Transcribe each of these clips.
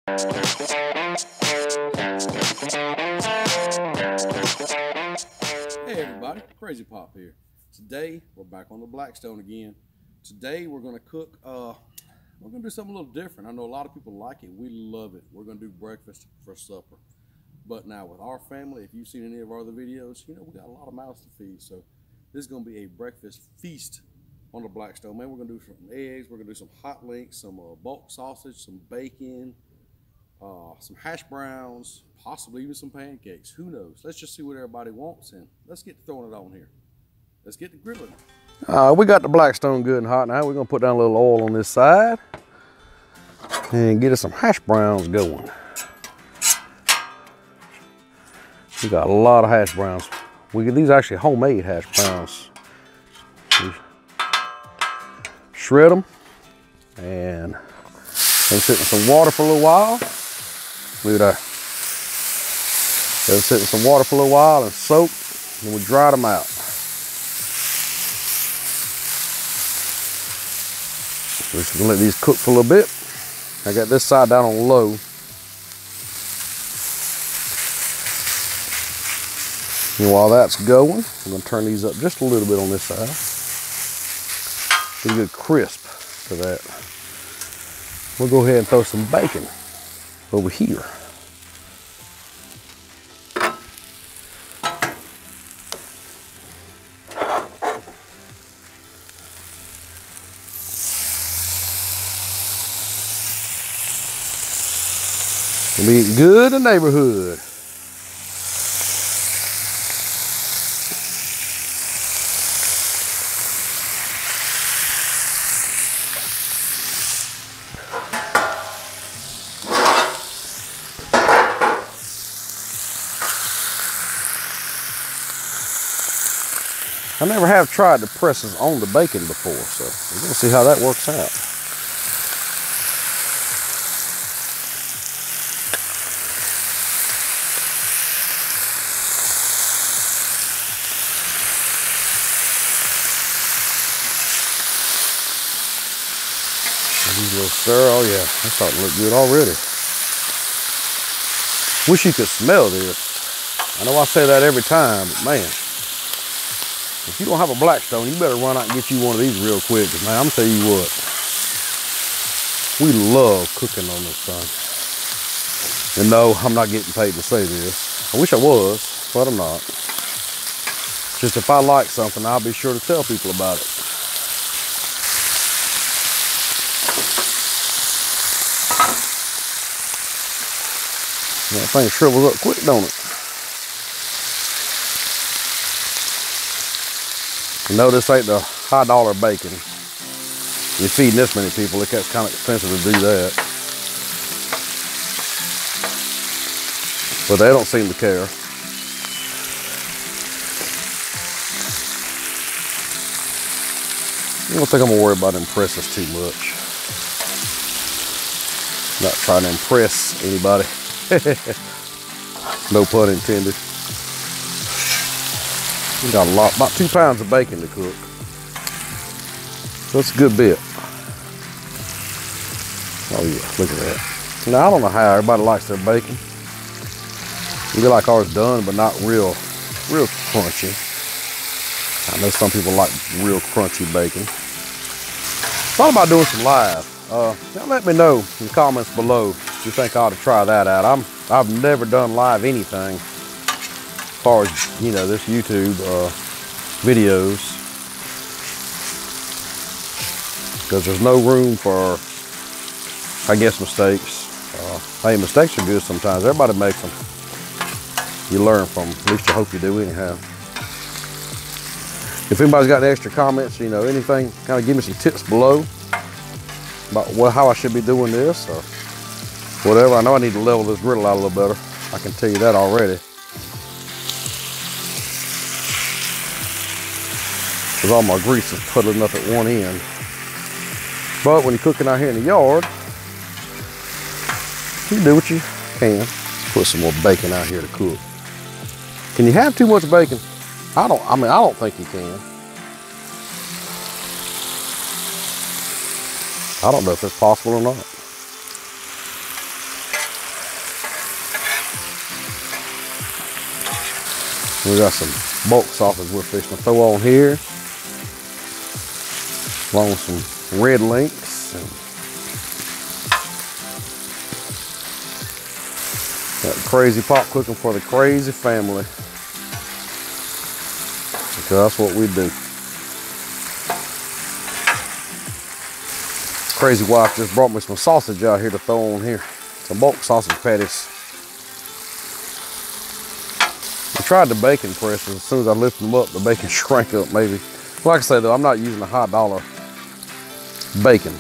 Hey everybody, Crazy Pop here. Today we're back on the Blackstone again. Today we're going to cook, we're going to do something a little different. I know a lot of people like it. We love it. We're going to do breakfast for supper. But now with our family, if you've seen any of our other videos, you know we got a lot of mouths to feed. So this is going to be a breakfast feast on the Blackstone. Man, we're going to do some eggs. We're going to do some hot links, some bulk sausage, some bacon, some hash browns, possibly even some pancakes. Who knows? Let's just see what everybody wants and let's get throwing it on here. Let's get to grilling. We got the Blackstone good and hot now. We're gonna put down a little oil on this side and get us some hash browns going. We got a lot of hash browns. These are actually homemade hash browns. We shred them and they sit in some water for a little while. Look at that. They'll sit in some water for a little while and soak, and we dry them out. We're just gonna let these cook for a little bit. I got this side down on low. And while that's going, I'm gonna turn these up just a little bit on this side. Get a good crisp to that. We'll go ahead and throw some bacon over here. We'll be eating good in the neighborhood. I never have tried the presses on the bacon before, so we're gonna see how that works out. These little stir, oh yeah, that's starting to look good already. Wish you could smell this. I know I say that every time, but man, if you don't have a Blackstone, you better run out and get you one of these real quick. Cause man, I'm telling you what, we love cooking on this thing. And no, I'm not getting paid to say this. I wish I was, but I'm not. Just if I like something, I'll be sure to tell people about it. That thing shrivels up quick, don't it? You know, this ain't the high dollar bacon. You're feeding this many people, it gets kind of expensive to do that. But they don't seem to care. I don't think I'm gonna worry about impressing too much. Not trying to impress anybody. No pun intended. We got a lot, about 2 pounds of bacon to cook. So that's a good bit. Oh yeah, look at that. Now I don't know how everybody likes their bacon. We like ours done, but not real crunchy. I know some people like real crunchy bacon. Thought about doing some live. Now let me know in the comments below if you think I ought to try that out. I've never done live anything as far as, you know, this YouTube videos, because there's no room for, I guess, mistakes. Hey, mistakes are good sometimes. Everybody makes them. You learn from them. At least I hope you do anyhow. If anybody's got any extra comments, you know, anything, kind of give me some tips below about how I should be doing this or whatever. I know I need to level this griddle out a little better. I can tell you that already. Because all my grease is puddling up at one end. But when you're cooking out here in the yard, you do what you can. Put some more bacon out here to cook. Can you have too much bacon? I don't think you can. I don't know if it's possible or not. We got some bulk sausage we're fixing to throw on here, along with some red links. And got crazy pop cooking for the crazy family, because that's what we do. Crazy wife just brought me some sausage out here to throw on here. Some bulk sausage patties. I tried the bacon press, and as soon as I lift them up, the bacon shrank up maybe. Like I say though, I'm not using the high dollar bacon.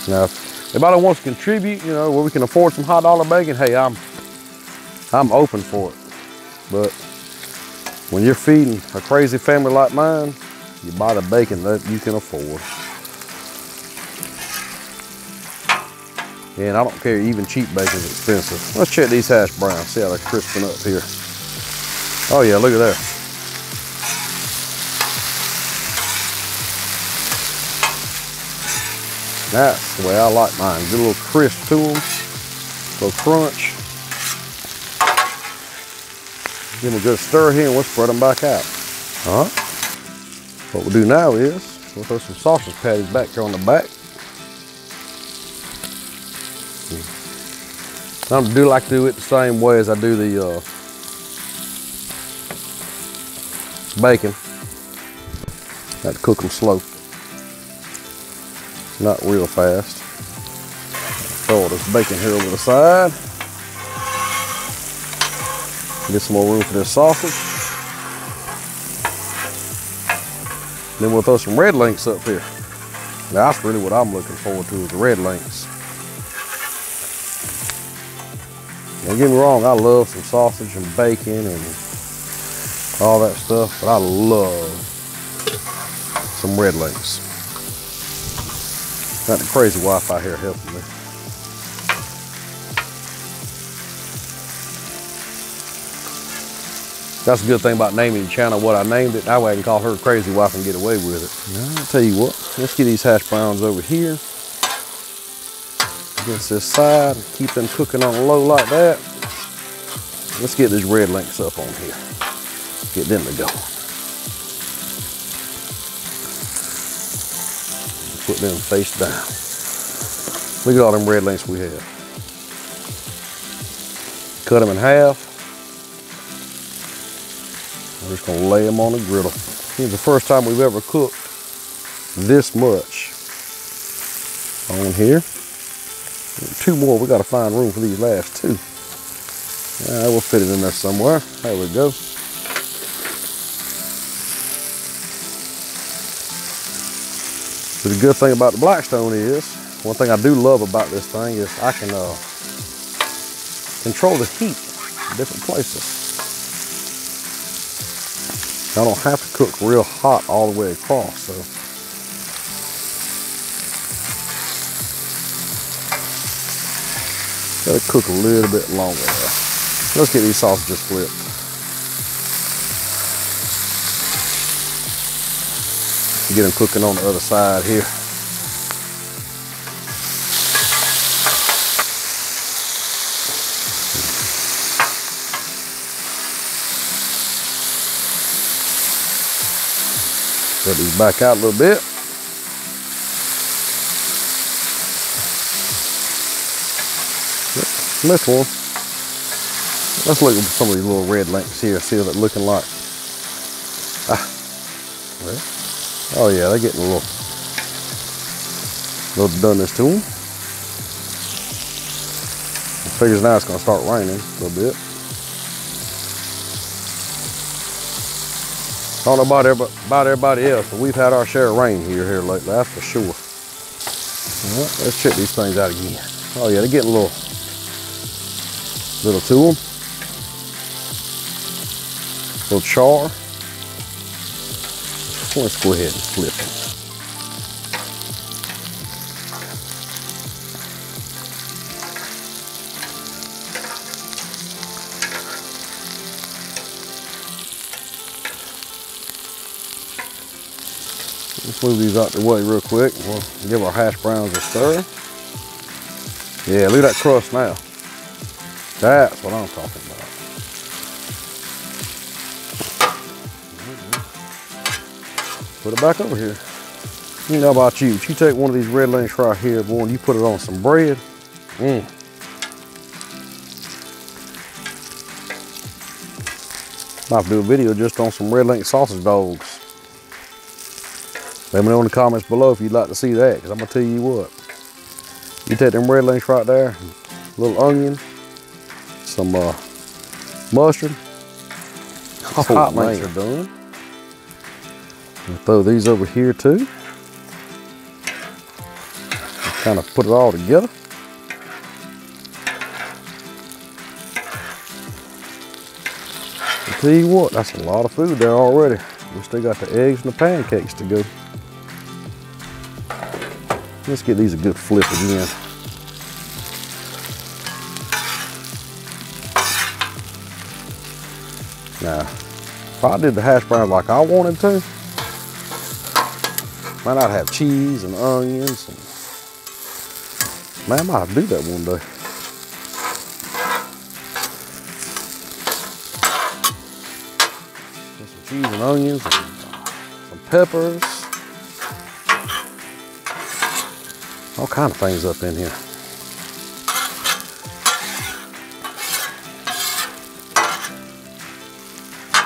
Now, if anybody wants to contribute, you know, where we can afford some high dollar bacon, hey, I'm open for it. But when you're feeding a crazy family like mine, you buy the bacon that you can afford. Yeah, and I don't care, even cheap bacon is expensive. Let's check these hash browns, see how they're crisping up here. Oh yeah, look at that. That's the way I like mine. Get a little crisp to them, a little crunch. Give them a good stir here and we'll spread them back out. What we'll do now is we'll throw some sausage patties back here on the back. I do like to do it the same way as I do the bacon. Got to cook them slow, not real fast. Throw this bacon here over the side. Get some more room for this sausage. Then we'll throw some red links up here. Now that's really what I'm looking forward to, is the red links. Don't get me wrong, I love some sausage and bacon and all that stuff, but I love some red links. Got the crazy wife out here helping me. That's a good thing about naming the channel what I named it. That way I can call her crazy wife and get away with it. Now, I'll tell you what, let's get these hash browns over here against this side, keep them cooking on low like that. Let's get these red links up on here. Get them to go. Put them face down. Look at all them red links we have. Cut them in half. We're just gonna lay them on the griddle. This is the first time we've ever cooked this much on here. Two more, we gotta find room for these last two. We'll fit it in there somewhere. There we go. But the good thing about the Blackstone is, one thing I do love about this thing is I can control the heat in different places. I don't have to cook real hot all the way across, so. Gotta cook a little bit longer there. Let's get these sausages flipped. Get them cooking on the other side here. Put these back out a little bit. This one, let's look at some of these little red links here, see what they're looking like. Oh yeah, they're getting a little doneness to them. Figures now it's gonna start raining a little bit. I don't know about everybody else, but we've had our share of rain here lately, that's for sure. All right, let's check these things out again. Oh yeah, they're getting a little to them. A little char. Let's go ahead and flip them. Let's move these out the way real quick. We'll give our hash browns a stir. Yeah, look at that crust now. That's what I'm talking about. Put it back over here. You know about you. You take one of these red links right here, boy, and you put it on some bread. Might have to do a video just on some red link sausage dogs. Let me know in the comments below if you'd like to see that, because I'm going to tell you what. You take them red links right there, a little onion, some mustard. Hot links are done. We'll throw these over here too. Kind of put it all together. I'll tell you what, that's a lot of food there already. We still got the eggs and the pancakes to go. Let's get these a good flip again. Now, if I did the hash browns like I wanted to, man, I'd have cheese and onions. Man, I might have to do that one day. Get some cheese and onions and some peppers. All kind of things up in here.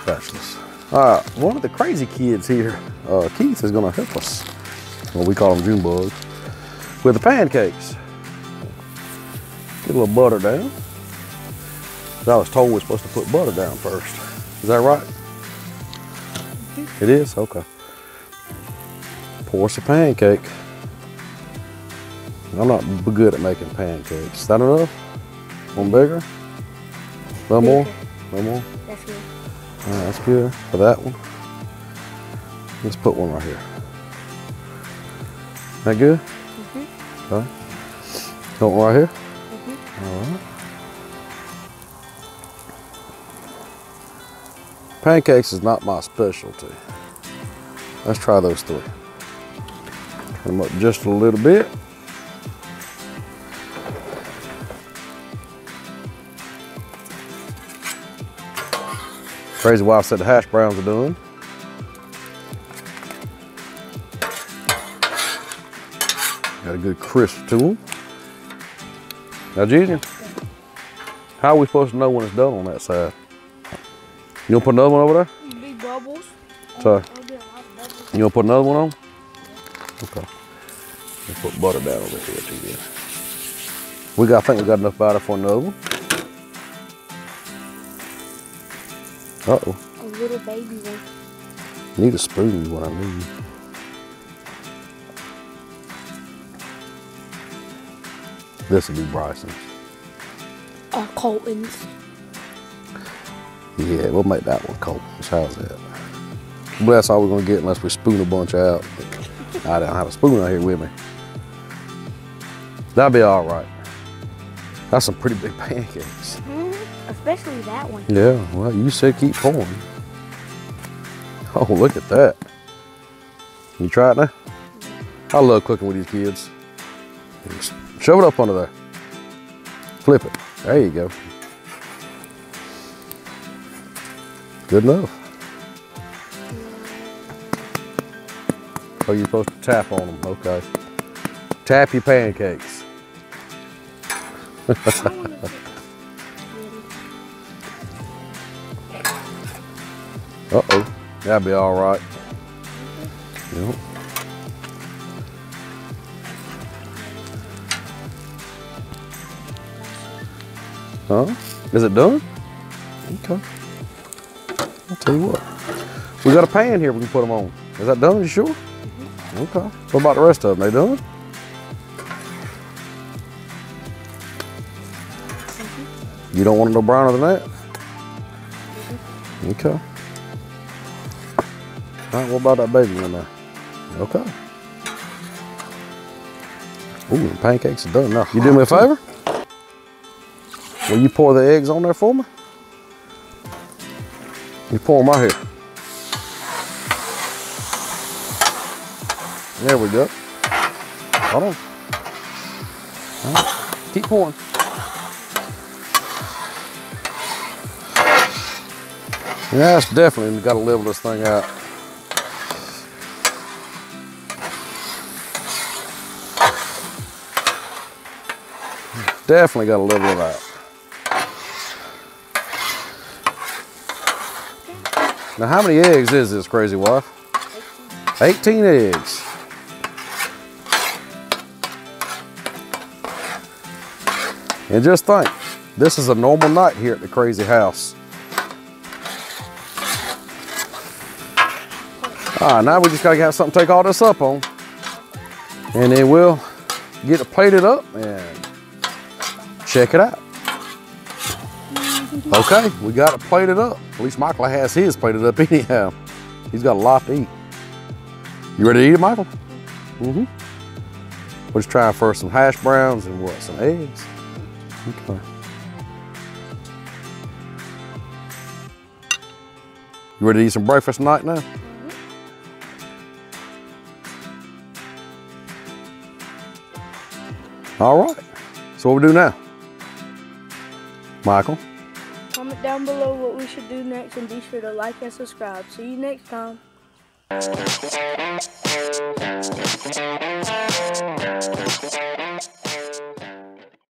Spatulas. All right, one of the crazy kids here, Keith, is gonna help us. Well, we call them June bugs, with the pancakes. Get a little butter down. I was told we're supposed to put butter down first. Is that right? It is? Okay. Pour us a pancake. I'm not good at making pancakes. Is that enough? One bigger? A little more? A little more? That's good. All right, that's good for that one. Let's put one right here. That good? Okay. Got one right here? All right. Pancakes is not my specialty. Let's try those three. Turn them up just a little bit. Crazy wife said the hash browns are done. Got a good crisp to them. Now, Gigi, how are we supposed to know when it's done on that side? You gonna put another one over there? Big bubbles. Sorry. I'll do a lot of bubbles. You gonna put another one on? Okay. Let's put butter down over here too then. I think we got enough batter for another one. Uh-oh. A little baby one. Need a spoon is what I need. This will be Bryson's. Colton's. Yeah, we'll make that one Colton's. How's that? But that's all we're gonna get unless we spoon a bunch out. I don't have a spoon out here with me. That'll be all right. That's some pretty big pancakes. Especially that one. Yeah, well, you said keep pouring. Oh, look at that. You try it now? I love cooking with these kids. Just shove it up under there. Flip it. There you go. Good enough. Oh, you're supposed to tap on them. Okay. Tap your pancakes. Uh-oh. That'll be all right. Yep. Huh? Is it done? Okay. I'll tell you what. We got a pan here we can put them on. Is that done? You sure? Okay. What about the rest of them? They done? You don't want them no browner than that? Okay. All right, what about that baby in there? Okay. Ooh, the pancakes are done now. You do me a favor? Will you pour the eggs on there for me? You pour them right here. There we go. Hold on. All right. Keep pouring. Yeah, that's definitely got to level this thing out. Definitely got a little of that. Now, how many eggs is this, crazy wife? 18 eggs. And just think, this is a normal night here at the crazy house. All right, now we just gotta have something to take all this up on. And then we'll get it plated up and check it out. Okay, we got it plated up. At least Michael has his plated up anyhow. He's got a lot to eat. You ready to eat it, Michael? Mm-hmm. We'll just try first some hash browns and what, some eggs. Okay. You ready to eat some breakfast tonight now? All right, so what we do now? Michael? Comment down below what we should do next and be sure to like and subscribe. See you next time.